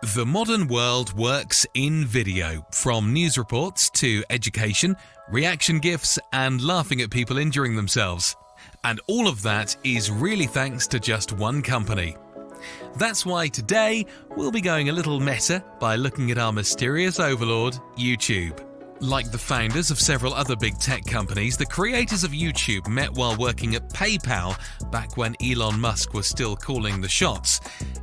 The modern world works in video, from news reports to education, reaction GIFs, and laughing at people injuring themselves. And all of that is really thanks to just one company. That's why today we'll be going a little meta by looking at our mysterious overlord, YouTube. Like the founders of several other big tech companies, the creators of YouTube met while working at PayPal back when Elon Musk was still calling the shots.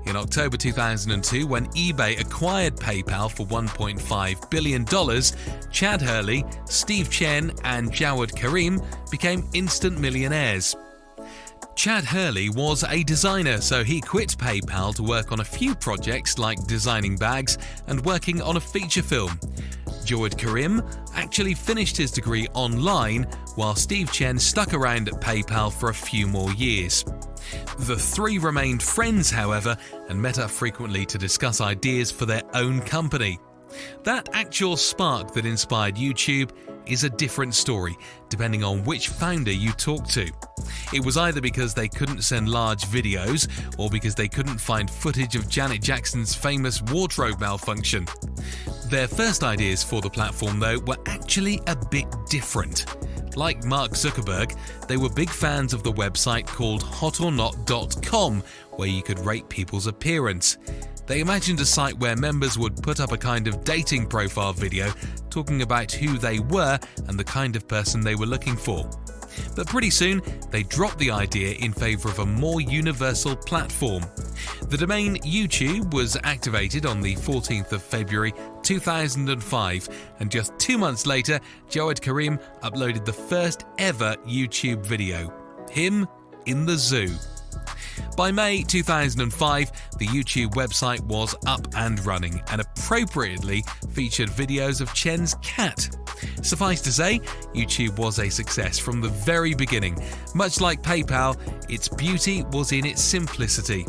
In October 2002, when eBay acquired PayPal for $1.5 billion, Chad Hurley, Steve Chen, and Jawed Karim became instant millionaires. Chad Hurley was a designer, so he quit PayPal to work on a few projects like designing bags and working on a feature film. Jawed Karim actually finished his degree online, while Steve Chen stuck around at PayPal for a few more years. The three remained friends, however, and met up frequently to discuss ideas for their own company. That actual spark that inspired YouTube is a different story, depending on which founder you talk to. It was either because they couldn't send large videos, or because they couldn't find footage of Janet Jackson's famous wardrobe malfunction. Their first ideas for the platform, though, were actually a bit different. Like Mark Zuckerberg, they were big fans of the website called hotornot.com, where you could rate people's appearance. They imagined a site where members would put up a kind of dating profile video talking about who they were and the kind of person they were looking for. But pretty soon, they dropped the idea in favor of a more universal platform. The domain YouTube was activated on the 14th of February 2005, and just 2 months later, Jawed Karim uploaded the first ever YouTube video, him in the zoo. By May 2005, the YouTube website was up and running and appropriately featured videos of Chen's cat. Suffice to say, YouTube was a success from the very beginning. Much like PayPal, its beauty was in its simplicity.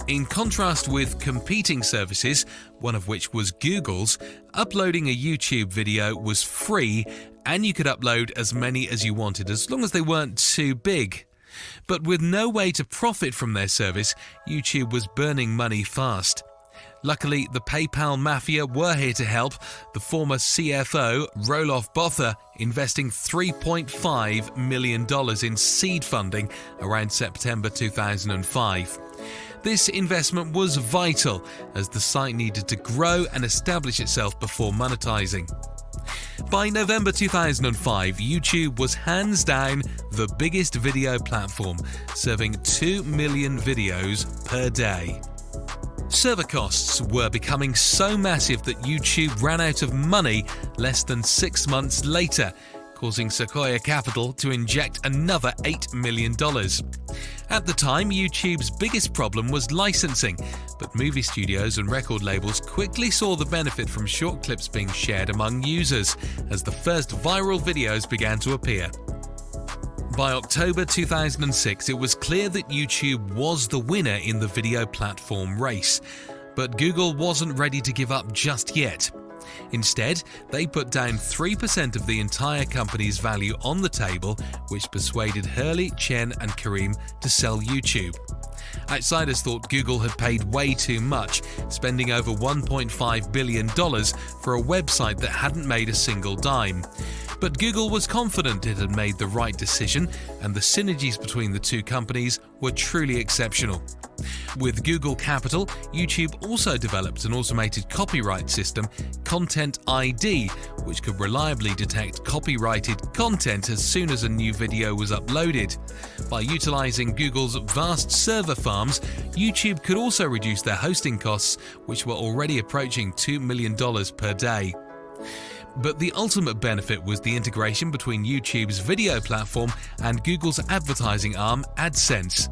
In contrast with competing services, one of which was Google's, uploading a YouTube video was free, and you could upload as many as you wanted as long as they weren't too big. But with no way to profit from their service, YouTube was burning money fast. Luckily, the PayPal mafia were here to help, the former CFO, Roloff Botha, investing $3.5 million in seed funding around September 2005. This investment was vital, as the site needed to grow and establish itself before monetizing. By November 2005, YouTube was hands down the biggest video platform, serving 2 million videos per day. Server costs were becoming so massive that YouTube ran out of money less than 6 months later, causing Sequoia Capital to inject another $8 million. At the time, YouTube's biggest problem was licensing, but movie studios and record labels quickly saw the benefit from short clips being shared among users as the first viral videos began to appear. By October 2006, it was clear that YouTube was the winner in the video platform race, but Google wasn't ready to give up just yet. Instead, they put down 3% of the entire company's value on the table, which persuaded Hurley, Chen, and Karim to sell YouTube. Outsiders thought Google had paid way too much, spending over $1.5 billion for a website that hadn't made a single dime. But Google was confident it had made the right decision, and the synergies between the two companies were truly exceptional. With Google Capital, YouTube also developed an automated copyright system, Content ID, which could reliably detect copyrighted content as soon as a new video was uploaded. By utilizing Google's vast server farms, YouTube could also reduce their hosting costs, which were already approaching $2 million per day. But the ultimate benefit was the integration between YouTube's video platform and Google's advertising arm, AdSense.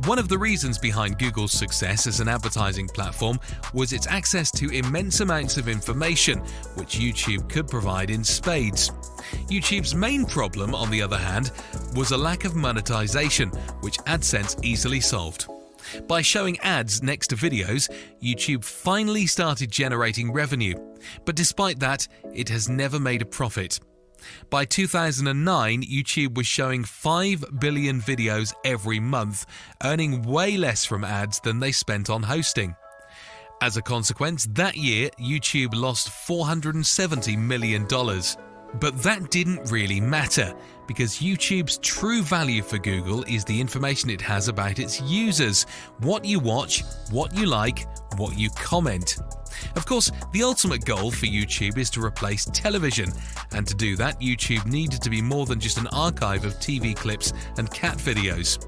One of the reasons behind Google's success as an advertising platform was its access to immense amounts of information, which YouTube could provide in spades. YouTube's main problem, on the other hand, was a lack of monetization, which AdSense easily solved. By showing ads next to videos, YouTube finally started generating revenue, but despite that, it has never made a profit. By 2009, YouTube was showing 5 billion videos every month, earning way less from ads than they spent on hosting. As a consequence, that year, YouTube lost $470 million. But that didn't really matter, because YouTube's true value for Google is the information it has about its users, what you watch, what you like, what you comment. Of course, the ultimate goal for YouTube is to replace television, and to do that, YouTube needed to be more than just an archive of TV clips and cat videos.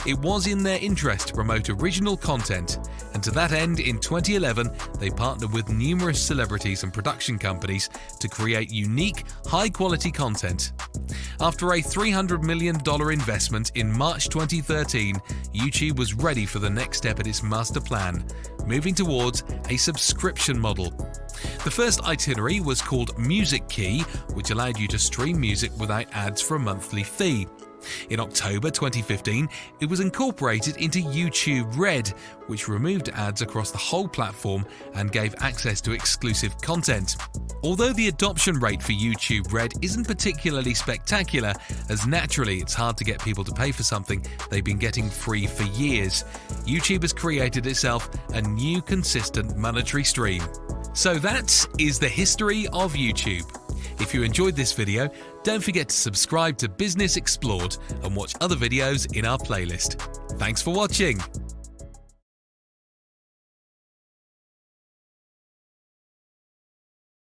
It was in their interest to promote original content, and to that end, in 2011, they partnered with numerous celebrities and production companies to create unique, high-quality content. After a $300 million investment in March 2013, YouTube was ready for the next step in its master plan, moving towards a subscription model. The first itinerary was called Music Key, which allowed you to stream music without ads for a monthly fee. In October 2015, it was incorporated into YouTube Red, which removed ads across the whole platform and gave access to exclusive content. Although the adoption rate for YouTube Red isn't particularly spectacular, as naturally it's hard to get people to pay for something they've been getting free for years, YouTube has created itself a new consistent monetary stream. So that is the history of YouTube. If you enjoyed this video, don't forget to subscribe to Business Explored and watch other videos in our playlist. Thanks for watching.